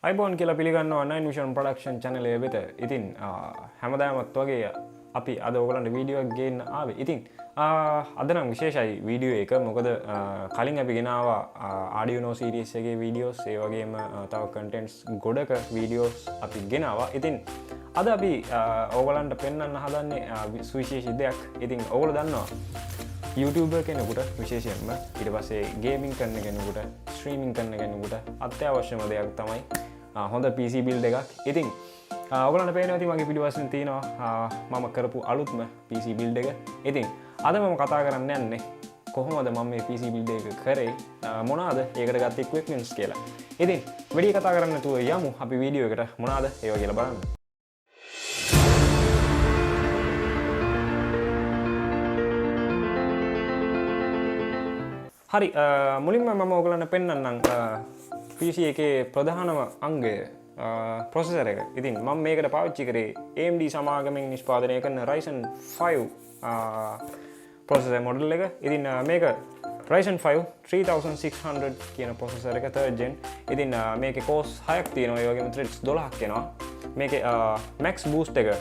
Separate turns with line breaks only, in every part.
iPhone කියලා පිළිගන්නවා 9 Vision Production channel එක වෙත. ඉතින් හැමදාමත් වගේ අපි අද ඔයගලන්ට වීඩියෝ එකක් ගේන්න ආවේ. ඉතින් අද නම් විශේෂයි වීඩියෝ එක. මොකද කලින් අපි ගෙනාවා Arduino series එකේ වීඩියෝස් ඒ වගේම තව contents ගොඩක වීඩියෝස් අපි ගෙනාවා. ඉතින් අද අපි ඔයගලන්ට පෙන්වන්න හදන්නේ සුවිශේෂී දෙයක්. ඉතින් ඔයගොල්ලෝ දන්නවා YouTuber කෙනෙකුට විශේෂයෙන්ම ඊට පස්සේ ගේමින් කරන කෙනෙකුට ස්ට්‍රීමින් කරන කෙනෙකුට අත්‍යවශ්‍යම දෙයක් තමයි හොඳ PC build එකක්. ඉතින් ඔයගොල්ලන්ට පේනවා ඉතින් මගේ පිටිපස්සෙන් තියෙනවා මම කරපු අලුත්ම PC build එක. ඉතින් අද මම කතා කරන්න යන්නේ කොහොමද මම මේ PC build එක කරේ මොනවාද ඒකට ගත්ත equipments කියලා. ඉතින් වැඩි කතා කරන්න නැතුව යමු අපි වීඩියෝ එකට මොනවාද ඒවා කියලා බලන්න. හරි මුලින්ම මම ඔයගලන්ට පෙන්නන්නම් PC එකේ ප්‍රධානම අංගය processor එක. ඉතින් මම මේකට පාවිච්චි කරේ AMD සමාගමෙන් නිෂ්පාදනය කරන Ryzen 5 processor model එක. ඉතින් මේක Ryzen 5 3600 කියන processor එක 3rd gen. ඉතින් මේකේ cores 6ක් තියෙනවා. ඒ වගේම threads 12ක් එනවා. මේකේ max boost එක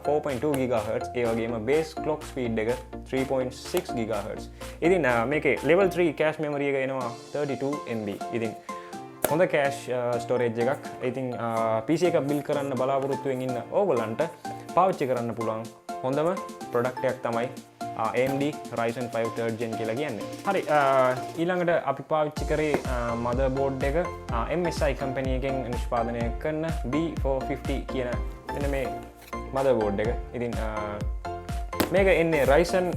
4.2 GHz ඒ වගේම base clock speed එක 3.6 GHz. ඉතින් මේකේ level 3 cache memory එක එනවා 32 MB. ඉතින් හොඳ cache storage එකක්. ඉතින් PC එකක් build කරන්න බලාපොරොත්තු වෙමින් ඉන්න ඕගොල්ලන්ට පාවිච්චි කරන්න පුළුවන් හොඳම product එකක් තමයි AMD Ryzen 5 3rd gen කියලා කියන්නේ. හරි ඊළඟට අපි පාවිච්චි කරේ motherboard එක MSI company එකෙන් නිෂ්පාදනය කරන B450 කියන මෙන්න මේ motherboard එක. ඉතින් මේක එන්නේ Ryzen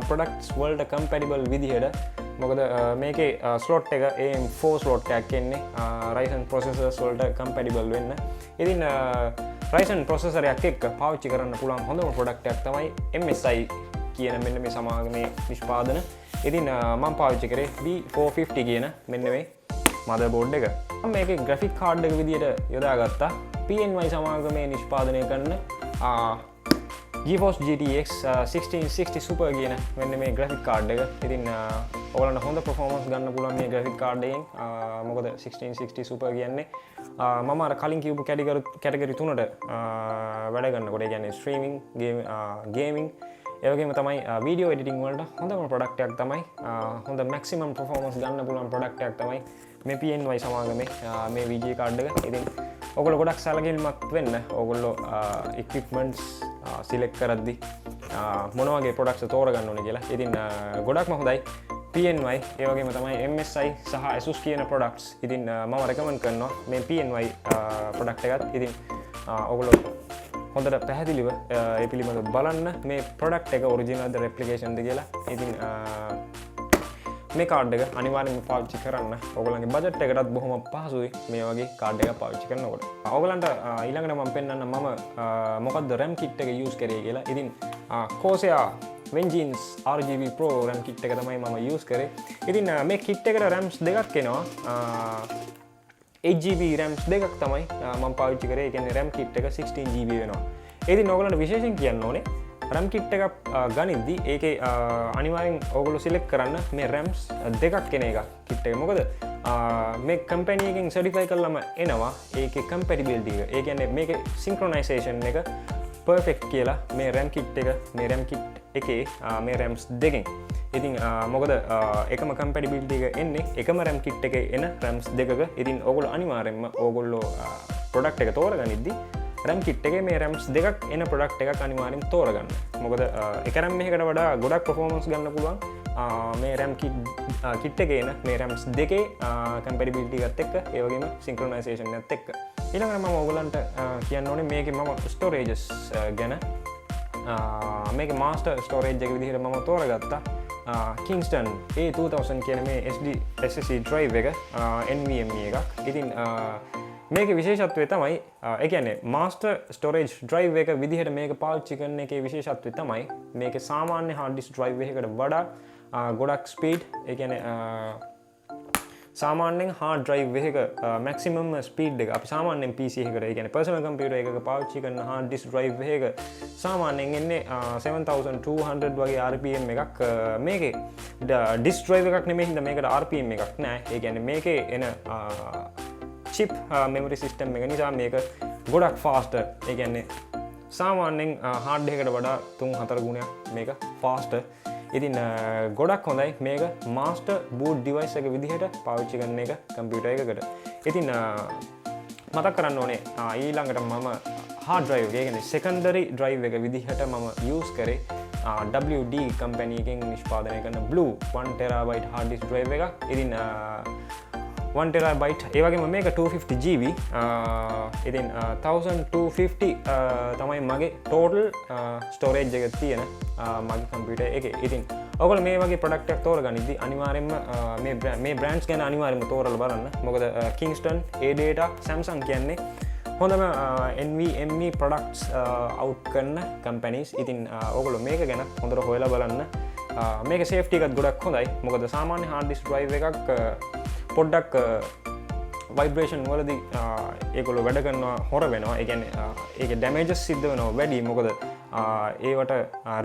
products වලට compatible විදිහට. මොකද මේකේ slot එක AM4 slot එකක් එන්නේ Ryzen processors වලට compatible වෙන්න. ඉතින් Ryzen processor එකක් එක්ක පාවිච්චි කරන්න පුළුවන් හොඳම product එකක් තමයි MSI කියන මෙන්න මේ සමාගමේ නිෂ්පාදන. ඉතින් මම පාවිච්චි කරේ B450 කියන මෙන්න මේ motherboard එක. මම මේකේ graphic card එක විදියට යොදාගත්තා PNY සමාගමේ නිෂ්පාදනය කරන GeForce GTX 1660 Super කියන මෙන්න මේ graphic card එක. ඉතින් ඔයගලන්ට හොඳ performance ගන්න පුළුවන් මේ graphic card එකෙන්. මොකද 1660 Super කියන්නේ මම අර කලින් කියපු category තුනට වැඩ ගන්නකොට ඒ කියන්නේ streaming, gaming ඒ වගේම තමයි video editing වලට හොඳම product එකක් තමයි හොඳ maximum performance ගන්න පුළුවන් product එකක් තමයි මේ PNY සමාගමේ මේ VGA card එක. ඉතින් ඔයගොල්ලෝ ගොඩක් සැලකිලිමත් වෙන්න ඔයගොල්ලෝ equipments select කරද්දි මොන වගේ products තෝරගන්න ඕනේ කියලා. ඉතින් ගොඩක්ම හොඳයි PNY ඒ වගේම තමයි MSI සහ ASUS කියන products. ඉතින් මම recommend කරනවා මේ PNY product එකත්. ඉතින් ඔයගොල්ලෝ හොඳට පැහැදිලිව ඒ පිළිබඳව බලන්න මේ product එක original ද replication ද කියලා. ඉතින් මේ කාඩ් එක අනිවාර්යෙන්ම පාවිච්චි කරන්න. ඔයගොල්ලන්ගේ බජට් එකටත් බොහොම පහසුයි මේ වගේ කාඩ් එකක් පාවිච්චි කරනකොට. ඔයගොල්ලන්ට ඊළඟට මම පෙන්නන්න මම මොකද්ද RAM kit එක use කරේ කියලා. ඉතින් Corsair Vengeance RGB Pro RAM kit එක තමයි මම use කරේ. ඉතින් මේ kit එකට RAMs දෙකක් එනවා. 8GB RAMs දෙකක් තමයි මම පාවිච්චි කරේ. ඒ කියන්නේ RAM kit එක 16GB වෙනවා. ඉතින් ඔයගොල්ලන්ට විශේෂයෙන් කියන්න ඕනේ RAM kit එකක් ගනිද්දි ඒකේ අනිවාර්යෙන් ඔයගොල්ලෝ select කරන්න මේ RAMs දෙකක් කෙන එක kit එක. මොකද මේ company එකෙන් certify කරලම එනවා ඒකේ compatibility එක. ඒ කියන්නේ මේකේ synchronization එක perfect කියලා මේ RAM kit එක මේ RAM kit එකේ මේ RAMs දෙකෙන්. ඉතින් මොකද එකම compatibility එක එන්නේ එකම RAM kit එකේ එන RAMs දෙකක. ඉතින් ඔයගොල්ලෝ අනිවාර්යෙන්ම ඔයගොල්ලෝ product එක තෝරගනිද්දි RAM kit එකේ මේ RAMs දෙකක් එන product එකක් අනිවාර්යෙන් තෝරගන්න. මොකද එක RAM එකකට වඩා ගොඩක් performance ගන්න පුළුවන් මේ RAM kit එකේ එන මේ RAMs දෙකේ compatibility එකත් එක්ක ඒ වගේම synchronization එකත් එක්ක. ඊළඟට මම ඔයගලන්ට කියන්න ඕනේ මේකේ මම storages ගැන. මේකේ master storage එක විදිහට මම තෝරගත්තා Kingston A2000 කියන මේ SSD drive එක NVMe එකක්. ඉතින් මේකේ විශේෂත්වය තමයි ඒ කියන්නේ master storage drive එක විදිහට මේක පාවිච්චි කරන එකේ විශේෂත්වය තමයි මේකේ සාමාන්‍ය hard disk drive එකකට වඩා ගොඩක් speed. ඒ කියන්නේ සාමාන්‍යයෙන් hard drive එකක maximum speed එක අපි සාමාන්‍යයෙන් PC එකකට ඒ කියන්නේ personal computer එකක පාවිච්චි කරන hard disk drive එකක සාමාන්‍යයෙන් එන්නේ 7200 වගේ RPM එකක්. මේකේ disk drive එකක් නෙමෙයි හින්දා මේකට RPM එකක් නෑ. ඒ කියන්නේ මේකේ එන chip memory system එක නිසා මේක ගොඩක් faster. ඒ කියන්නේ සාමාන්‍යයෙන් hard එකකට වඩා 3-4 ගුණයක් මේක faster. ඉතින් ගොඩක් හොඳයි මේක master boot device එක විදිහට පාවිච්චි කරන එක කම්පියුටර් එකකට. ඉතින් මතක් කරන්න ඕනේ ඊළඟට මම hard drive එක කියන්නේ secondary drive එක විදිහට මම use කරේ WD company එකෙන් නිෂ්පාදනය කරන Blue 1TB hard disk drive එකක්. ඉතින් 1TB ඒ වගේම මේක 250GB. ඉතින් 1250 තමයි මගේ total storage එක තියෙන මගේ කම්පියුටර් එකේ. ඉතින් ඔයගොල්ලෝ මේ වගේ ප්‍රොඩක්ට් එකක් තෝරගනිද්දි අනිවාර්යෙන්ම මේ බ්‍රෑන්ඩ්ස් ගැන අනිවාර්යෙන්ම තෝරලා බලන්න. මොකද Kingston, A-Data, Samsung කියන්නේ හොඳම NVMe products out කරන companies. ඉතින් ඔයගොල්ලෝ මේක ගැන හොඳට හොයලා බලන්න. මේක safety එකත් ගොඩක් හොඳයි. මොකද සාමාන්‍ය hard disk drive එකක් පොඩ්ඩක් vibration වලදී ඒගොල්ලෝ වැඩ කරනවා හොර වෙනවා. ඒ කියන්නේ ඒකේ damages සිද්ධ වෙනවා වැඩි. මොකද ඒවට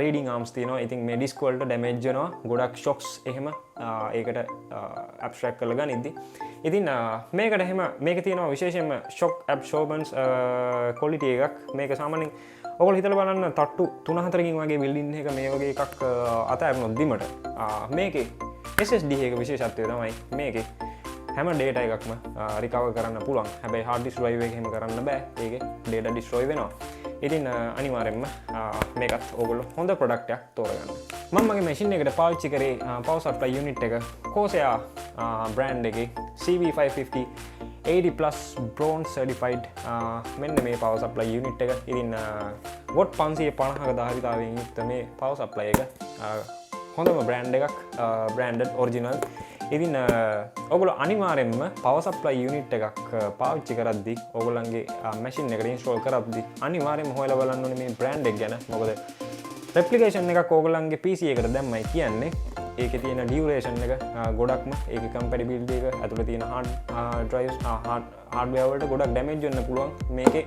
reading arms තියෙනවා. ඉතින් මේ disk වලට damage වෙනවා. ගොඩක් shocks එහෙම ඒකට abstract කරලා ගනිද්දි. ඉතින් මේකට එහෙම මේක තියෙනවා විශේෂයෙන්ම shock absorbance quality එකක්. මේක සාමාන්‍යයෙන් ඔයගොල්ලෝ හිතලා බලන්න තට්ටු 3-4කින් වගේ building එක මේ වගේ එකක් අතහැරුණොත් දිමට මේකේ SSD එක විශේෂත්වය තමයි මේකේ හැම data එකක්ම recover කරන්න පුළුවන්. හැබැයි hard disk drive එක එහෙම කරන්න බෑ. ඒකේ data destroy වෙනවා. ඉතින් අනිවාර්යෙන්ම මේකත් ඔයගොල්ලෝ හොඳ product එකක් තෝරගන්න. මම මගේ machine එකට පාවිච්චි කරේ power supply unit එක Corsair brand එකේ CV550 80+ bronze certified මෙන්න මේ power supply unit එක. ඉතින් watt 550ක ධාරිතාවයෙන් යුක්ත මේ power supply එක හොඳම brand එකක් branded original. ඉතින් ඔයගොල්ලෝ අනිවාර්යෙන්ම power supply unit එකක් පාවිච්චි කරද්දී ඔයගොල්ලන්ගේ machine එකට install කරද්දී අනිවාර්යෙන්ම හොයලා බලන්න ඕනේ මේ brand එක ගැන. මොකද replication එකක් ඔයගොල්ලන්ගේ PC එකට දැම්මයි කියන්නේ ඒකේ තියෙන duration එක ගොඩක්ම ඒකේ compatibility එක ඇතුළේ තියෙන hard drives hardware වලට ගොඩක් damage වෙන්න පුළුවන් මේකේ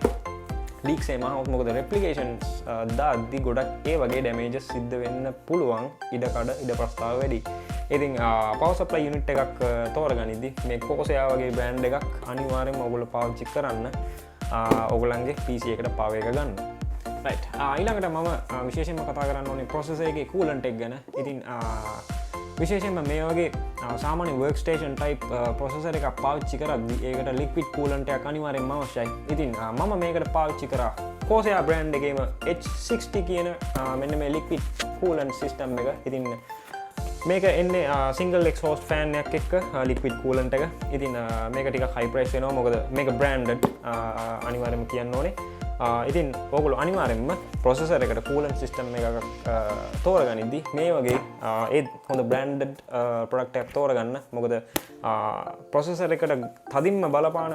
leaks එහෙම ආවොත්. මොකද replications දාද්දි ගොඩක් ඒ වගේ damages සිද්ධ වෙන්න පුළුවන්. ඉඩ ප්‍රස්තාව වැඩි. ඉතින් power supply unit එකක් තෝරගනිද්දි මේ Corsair වගේ brand එකක් අනිවාර්යෙන්ම ඔයගොල්ලෝ පාවිච්චි කරන්න ඔයගොල්ලන්ගේ PC එකට power එක ගන්න. right ඊළඟට මම විශේෂයෙන්ම කතා කරන්න ඕනේ processor එකේ coolant එක ගැන. ඉතින් විශේෂයෙන්ම මේ වගේ සාමාන්‍ය workstation type processor එකක් පාවිච්චි කරද්දී ඒකට liquid coolant එකක් අනිවාර්යෙන්ම අවශ්‍යයි. ඉතින් මම මේකට පාවිච්චි කරා Corsair brand එකේම H60 කියන මෙන්න මේ liquid coolant system එක. ඉතින් මේක එන්නේ single exhaust fan එකක් එක්ක liquid coolant එක. ඉතින් මේක ටිකක් high price වෙනවා. මොකද මේක branded අනිවාර්යෙන්ම කියන්න ඕනේ. ඉතින් ඔයගොල්ලෝ අනිවාර්යෙන්ම processor එකට coolant system එකක් තෝරගනිද්දි මේ වගේ ඒ හොඳ branded product එකක් තෝරගන්න. මොකද processor එකට තදින්ම බලපාන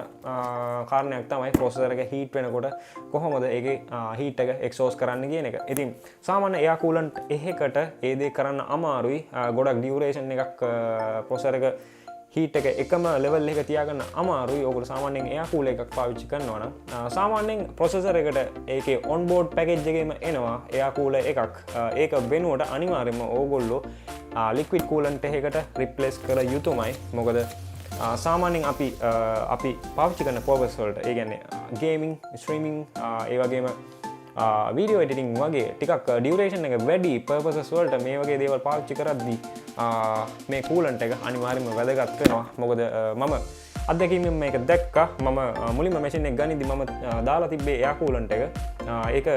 කාරණයක් තමයි processor එක heat වෙනකොට කොහොමද ඒකේ heat එක exhaust කරන්න කියන එක. ඉතින් සාමාන්‍ය air coolant එකකට ඒ දේ කරන්න අමාරුයි. ගොඩක් duration එකක් processor එක heat එක එකම level එක තියාගන්න අමාරුයි. ඔයගොල්ලෝ සාමාන්‍යයෙන් air cooler එකක් පාවිච්චි කරනවා නම් සාමාන්‍යයෙන් processor එකට ඒකේ on board package එකේම එනවා air cooler එකක්. ඒක වෙනුවට අනිවාර්යයෙන්ම ඔයගොල්ලෝ liquid coolant එකකට replace කර යුතුමයි. මොකද සාමාන්‍යයෙන් අපි පාවිච්චි කරන purpose වලට ඒ කියන්නේ gaming, streaming ඒ වගේම video editing වගේ ටිකක් duration එක වැඩි purposes වලට මේ වගේ දේවල් පාවිච්චි කරද්දී මේ coolant එක අනිවාර්යයෙන්ම වැදගත් වෙනවා. මොකද මම අත්දැකීමෙන් මේක දැක්කා. මම මුලින්ම machine එක ගනිද්දි මම දාලා තිබ්බේ air coolant එක. ඒක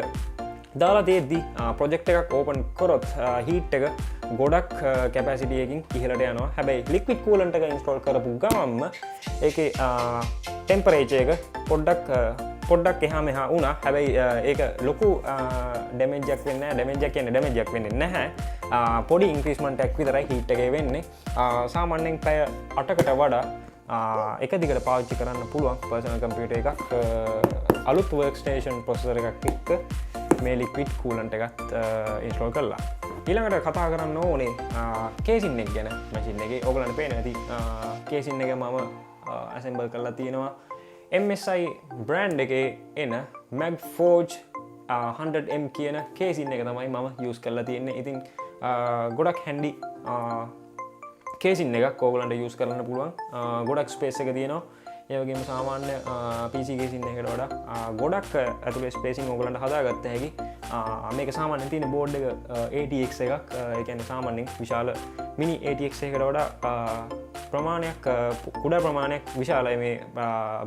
දාලා තියෙද්දි project එකක් open කරොත් heat එක ගොඩක් capacity එකකින් ඉහළට යනවා. හැබැයි liquid coolant එක install කරපු ගමන්ම ඒකේ temperature එක පොඩ්ඩක් එහා මෙහා වුණා. හැබැයි ඒක ලොකු damage එකක් වෙන්නේ නැහැ. damage එක කියන්නේ damage එකක් වෙන්නේ නැහැ. පොඩි increment එකක් විතරයි heat එකේ වෙන්නේ. සාමාන්‍යයෙන් පැය 8කට වඩා එක දිගට පාවිච්චි කරන්න පුළුවන් personal computer එකක් අලුත් workstation processor එකක් එක්ක මේ liquid coolant එකත් install කරලා. ඊළඟට කතා කරන්න ඕනේ casing එක ගැන. machine එකේ ඔයගලන්ට පේනවා ඇති casing එක මම assemble කරලා තියෙනවා MSI brand එකේ එන Magforge 100M කියන casing එක තමයි මම use කරලා තියෙන්නේ. ඉතින් ගොඩක් handy casing එකක් ඔයගලන්ට use කරන්න පුළුවන්. ගොඩක් space එක තියෙනවා. ඒ වගේම සාමාන්‍ය PC කේසින් එකකට වඩා ගොඩක් ඇතුලේ ස්පේසින් ඕගලන්ට හදාගත්ත හැකි. මේක සාමාන්‍යයෙන් තියෙන බෝඩ් එක ATX එකක්. ඒ කියන්නේ සාමාන්‍යයෙන් විශාල මිනි ATX එකකට වඩා ප්‍රමාණයක් කුඩා ප්‍රමාණයක් විශාලයි මේ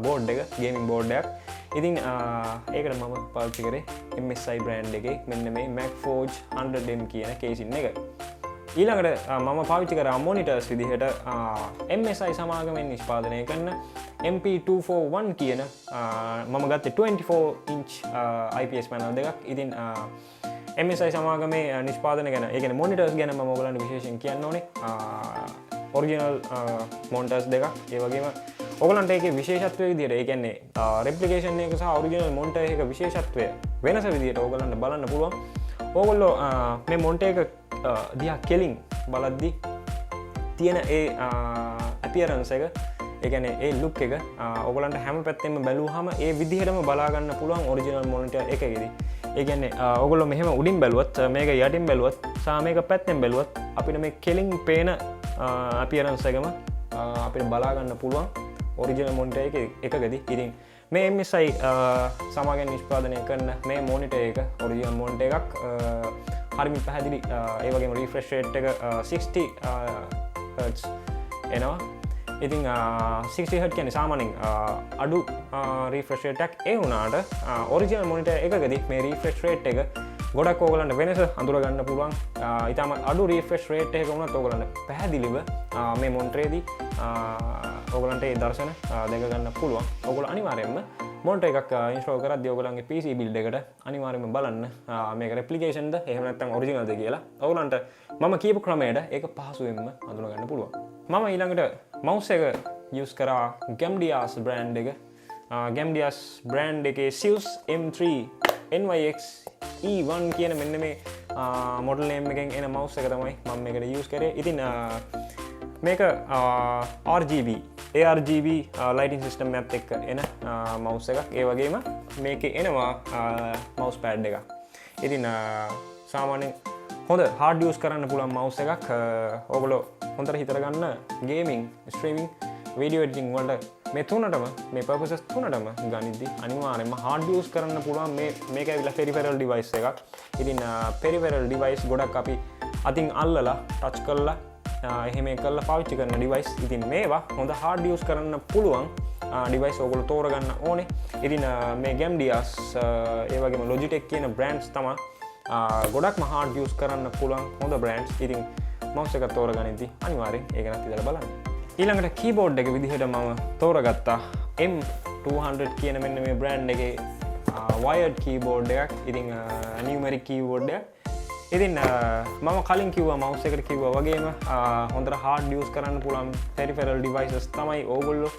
බෝඩ් එක, ගේමින් බෝඩ් එකක්. ඉතින් ඒකට මම පාවිච්චි කරේ MSI බ්‍රෑන්ඩ් එකේ මෙන්න මේ MacForge 100M කියන කේසින් එක. ඊළඟට මම පාවිච්චි කරා මොනිටර්ස් විදිහට MSI සමාගමෙන් නිෂ්පාදනය කරන MP241 කියන මම ගත්තේ 24 inch IPS පැනල් දෙකක්. ඉතින් MSI සමාගමේ නිෂ්පාදන ගැන, ඒ කියන්නේ මොනිටර්ස් ගැන මම ඔයගලන්ට විශේෂයෙන් කියන්න ඕනේ. ඔරිජිනල් මොනිටර්ස් දෙකක්. ඒ වගේම ඔයගලන්ට ඒකේ විශේෂත්වය විදිහට, ඒ කියන්නේ රෙප්ලිකේෂන් එක සහ ඔරිජිනල් මොනිටර් එක විශේෂත්වය වෙනස විදිහට ඔයගලන්ට බලන්න පුළුවන්. ඕගොල්ලෝ මේ මොනිටර් එක දිහා කෙලින් බලද්දි තියෙන ඒ අපියරන්ස් එක, ඒ කියන්නේ ඒ ලුක් එක ඔයගලන්ට හැම පැත්තෙම බැලුවාම ඒ විදිහටම බලා ගන්න පුළුවන් ඔරිජිනල් මොනිටර් එකකදී. ඒ කියන්නේ ඔයගොල්ලෝ මෙහෙම උඩින් බැලුවත්, මේක යටින් බැලුවත් සහ මේක පැත්තෙන් බැලුවත් අපිට මේ කෙලින් පේන අපියරන්ස් එකම අපිට බලා ගන්න පුළුවන් ඔරිජිනල් මොනිටර් එකකදී. ඉතින් මේ MSI සමාගයෙන් නිෂ්පාදනය කරන මේ මොනිටර් එක ඔරිජිනල් මොනිටර් එකක්. හරිම පැහැදිලි. ඒ වගේම රිෆ්‍රෙෂ් රේට් එක 60 Hz එනවා. ඉතින් 60 Hz කියන්නේ සාමාන්‍යයෙන් අඩු රිෆ්‍රෙෂ් රේට් එකක්. ඒ වුණාට ඔරිජිනල් මොනිටර් එකකදී මේ රිෆ්‍රෙෂ් රේට් එක ගොඩක් ඕගලන්ට වෙනස අඳුර ගන්න පුළුවන්. ඊටම අඩු රිෆ්‍රෙෂ් රේට් එකක වුණත් ඕගලන්ට පැහැදිලිව මේ මොනිටරේදී ඕගලන්ට ඒ දර්ශන දැක ගන්න පුළුවන්. ඕගොල්ලෝ අනිවාර්යයෙන්ම මොනිටර් එකක් ඉන්ස්ටෝල් කරද්දී ඕගලන්ගේ PC බිල්ඩ් එකට අනිවාර්යයෙන්ම බලන්න මේක රෙප්ලිකේෂන්ද එහෙම නැත්නම් ඔරිජිනල්ද කියලා. ඕගලන්ට මම කියපු ක්‍රමයට ඒක පහසුවෙන්ම අඳුන ගන්න පුළුවන්. මම ඊළඟට මවුස් එක යූස් කරා Gemdias බ්‍රෑන්ඩ් එක. Gemdias බ්‍රෑන්ඩ් එකේ Zeus M3 NYX E1 කියන මෙන්න මේ මොඩල් නේම් එකෙන් එන මවුස් එක තමයි මම මේකට යූස් කරේ. ඉතින් මේක RGB ලයිටින් සිස්ටම් එකත් එක්ක එන මවුස් එකක්. ඒ වගේම මේකේ එනවා මවුස් පෑඩ් එකක්. ඉතින් සාමාන්‍යයෙන් හොඳ හાર્ඩ් යූස් කරන්න පුළුවන් මවුස් එකක්. ඕගොල්ලෝ හොඳට හිතර ගන්න ගේමින්, ස්ට්‍රීමින්, වීඩියෝ එඩිටින් වලට මේ තුනටම, මේ පර්පසස් තුනටම ගනිද්දි අනිවාර්යයෙන්ම හાર્ඩ් යූස් කරන්න පුළුවන්. මේක ඇවිල්ලා පෙරිෆෙරල් ඩිවයිස් එකක්. ඉතින් පෙරිෆෙරල් ඩිවයිස් ගොඩක් අපි අතින් අල්ලලා ටච් කරලා එහෙම කරලා පාවිච්චි කරන ඩිවයිස්. ඉතින් මේවා හොඳ හાર્ඩ් යූස් කරන්න පුළුවන් ඩිවයිස් ඕගොල්ලෝ තෝරගන්න ඕනේ. ඉතින් මේ Gemdias ඒ වගේම Logitech කියන බ්‍රෑන්ඩ්ස් තමයි ගොඩක්ම හાર્ඩ් යූස් කරන්න පුළුවන් හොඳ බ්‍රෑන්ඩ්ස්. ඉතින් මවුස් එක තෝරගනිද්දි අනිවාර්යෙන් ඒක ගැනත් ඉතලා බලන්න. ඊළඟට කීබෝඩ් එක විදිහට මම තෝරගත්තා M200 කියන මෙන්න මේ බ්‍රෑන්ඩ් එකේ wired keyboard එකක්. ඉතින් numeric keyboard එකක්. ඉතින් මම කලින් කිව්වා මවුස් එකට කිව්වා වගේම හොඳට හાર્ඩ් යූස් කරන්න පුළුවන් පෙරිෆෙරල් ඩිවයිසස් තමයි ඕගොල්ලෝ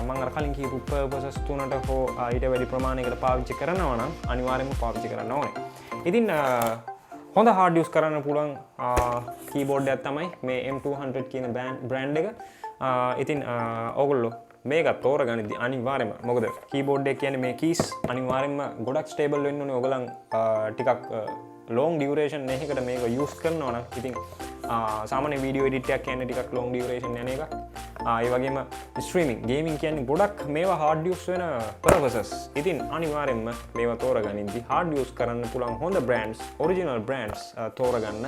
මම අර කලින් කියපු පර්පසස් තුනට හෝ ඊට වැඩි ප්‍රමාණයකට පාවිච්චි කරනවා නම් අනිවාර්යයෙන්ම පාවිච්චි කරන්න ඕනේ. ඉතින් හොඳ හાર્ඩ් යූස් කරන්න පුළුවන් කීබෝඩ් එකක් තමයි මේ M200 කියන බ්‍රෑන්ඩ් එක. ඉතින් ඕගොල්ලෝ මේක තෝරගනිද්දි අනිවාර්යයෙන්ම, මොකද කීබෝඩ් එක කියන්නේ මේ කීස් අනිවාර්යයෙන්ම ගොඩක් ස්ටේබල් වෙන්න ඕනේ. ඕගලන් ටිකක් long duration එකකට මේක යූස් කරනවා නම් ඉතින් සාමාන්‍ය වීඩියෝ එඩිට් එකක් කියන්නේ ටිකක් long duration යන එකක්. ඒ වගේම ස්ට්‍රීමින්, ගේමින් කියන්නේ ගොඩක් මේවා hard use වෙන purposes. ඉතින් අනිවාර්යයෙන්ම මේවා තෝරගනිද්දි hard use කරන්න පුළුවන් හොඳ brands, original brands තෝරගන්න.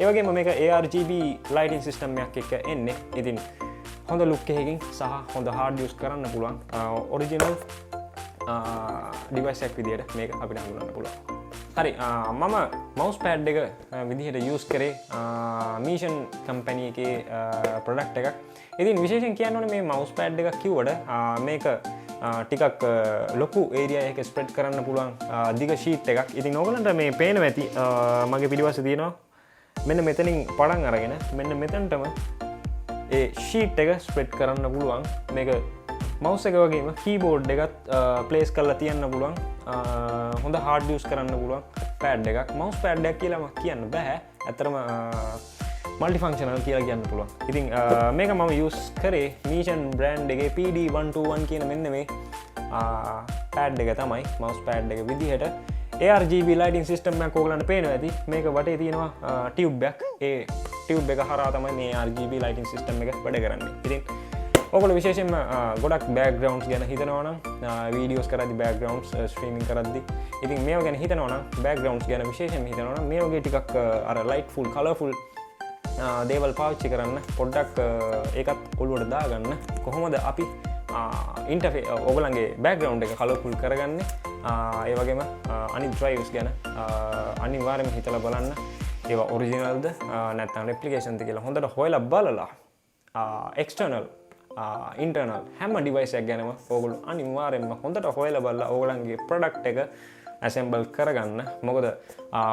ඒ වගේම මේක ARGB lighting system එකක් එක්ක එන්නේ. ඉතින් හොඳ look එකකින් සහ හොඳ hard use කරන්න පුළුවන් original device එකක් විදියට මේක අපිට හඳුනන්න පුළුවන්. හරි, මම mouse pad එක විදිහට use කරේ Mission company එකේ product එකක්. ඉතින් විශේෂයෙන් කියන්න ඕනේ මේ mouse pad එක කිව්වට මේක ටිකක් ලොකු area එකක spread කරන්න පුළුවන් දිග sheet එකක්. ඉතින් ඕගලන්ට මේ පේනවා ඇති මගේ පිටිපස්සේ තියෙනවා මෙන්න මෙතනින් පටන් අරගෙන මෙන්න මෙතනටම ඒ sheet එක spread කරන්න පුළුවන්. මේක mouse එක වගේම keyboard එකත් place කරලා තියන්න පුළුවන්. හොඳ hard use කරන්න පුළුවන් pad එකක්. mouse pad එකක් කියලාම කියන්න බෑ. ඇත්තටම multifunctional කියලා කියන්න පුළුවන්. ඉතින් මේක මම use කරේ Mission brand එකේ PD121 කියන මෙන්න මේ pad එක තමයි mouse pad එක විදිහට. ARGB lighting system එකක් ඕගලන්ට පේනවා ඇති. මේක වටේ තියෙනවා tube එකක්. ඒ tube එක හරහා තමයි මේ RGB lighting system එක වැඩ කරන්නේ. ඉතින් ඔගොල්ලෝ විශේෂයෙන්ම ගොඩක් බෑග්ග්‍රවුන්ඩ්ස් ගැන හිතනවා නම් වීඩියෝස් කරද්දි බෑග්ග්‍රවුන්ඩ්ස් ස්ට්‍රීමින් කරද්දි ඉතින් මේවා ගැන හිතනවා නම් බෑග්ග්‍රවුන්ඩ්ස් ගැන විශේෂයෙන්ම හිතනවා නම් මේ වගේ ටිකක් අර ලයිට්ෆුල් කලර්ෆුල් දේවල් පාවිච්චි කරන්න පොඩ්ඩක් ඒකත් ඔළුවට දාගන්න කොහොමද අපි ඉන්ටර්ෆේ ඔයගලගේ බෑග්ග්‍රවුන්ඩ් එක කලර්ෆුල් කරගන්නේ ඒ වගේම අනිත් ඩ්‍රයිව්ස් ගැන අනිවාර්යයෙන්ම හිතලා බලන්න ඒවා ඔරිජිනල්ද නැත්නම් රෙප්ලිකේෂන්ද කියලා හොඳට හොයලා බලලා එක්ස්ටර්නල් ඉන්ටර්නල් හැම ඩිවයිස් එකක් ගැනම ඔයගොල්ලෝ අනිවාර්යයෙන්ම හොඳට හොයලා බලලා ඔයගලගේ ප්‍රොඩක්ට් එක ඇසෙම්බල් කරගන්න. මොකද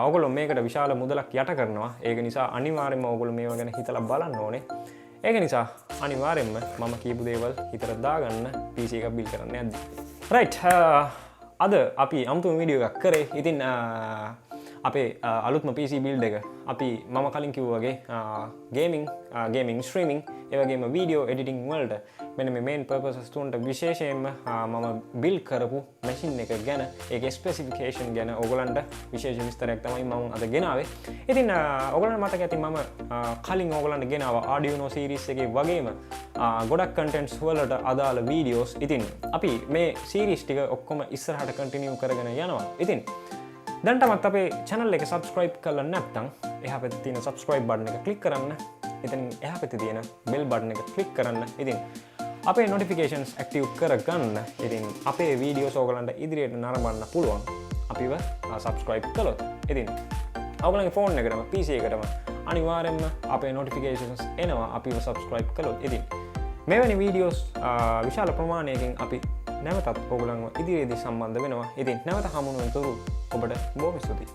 ඔයගොල්ලෝ මේකට විශාල මුදලක් යට කරනවා. ඒක නිසා අනිවාර්යයෙන්ම ඔයගොල්ලෝ මේවා ගැන හිතලා බලන්න ඕනේ. ඒක නිසා අනිවාර්යයෙන්ම මම කියපු දේවල් හිතට දාගන්න PC එකක් බිල් කරන්න යද්දි. right අද අපි අමුතුම වීඩියෝ එකක් කරේ. ඉතින් අපේ අලුත්ම PC build එක අපි මම කලින් කිව්වා වගේ ගේමින් ස්ට්‍රීමින් ඒ වගේම වීඩියෝ එඩිටිං වලට මෙන්න මේ මේන් පර්පසස් තුනට විශේෂයෙන්ම මම බිල්ඩ් කරපු මැෂින් එක ගැන ඒකේ ස්පෙસિෆිකේෂන් ගැන ඕගලන්ට විශේෂ විස්තරයක් තමයි මම අද ගෙනාවේ. ඉතින් ඕගලන්ට මතක ඇති මම කලින් ඕගලන්ට ගෙනාවා Arduino series එකේ වගේම ගොඩක් contents වලට අදාළ වීඩියෝස්. ඉතින් අපි මේ series ටික ඔක්කොම ඉස්සරහට continue කරගෙන යනවා. ඉතින් දැන්ටමත් අපේ channel එක subscribe කරලා නැත්නම් එහා පැත්තේ තියෙන subscribe button එක click කරන්න. එතනින් එහා පැත්තේ තියෙන bell button එක click කරන්න. ඉතින් අපේ notifications active කරගන්න. ඉතින් අපේ videos ඕගලන්ට ඉදිරියට නරඹන්න පුළුවන්. අපිව subscribe කළොත්. ඉතින් ඕගලන්ගේ phone එකටම PC එකටම අනිවාර්යයෙන්ම අපේ notifications එනවා අපිව subscribe කළොත්. ඉතින් මෙවැනි videos විශාල ප්‍රමාණයකින් අපි නැවතත් ඔයගොල්ලන්ව ඉදිරියේදී සම්බන්ධ වෙනවා. ඉතින් නැවත හමු වෙන තුරු ඔබට බොහොම ස්තුතියි.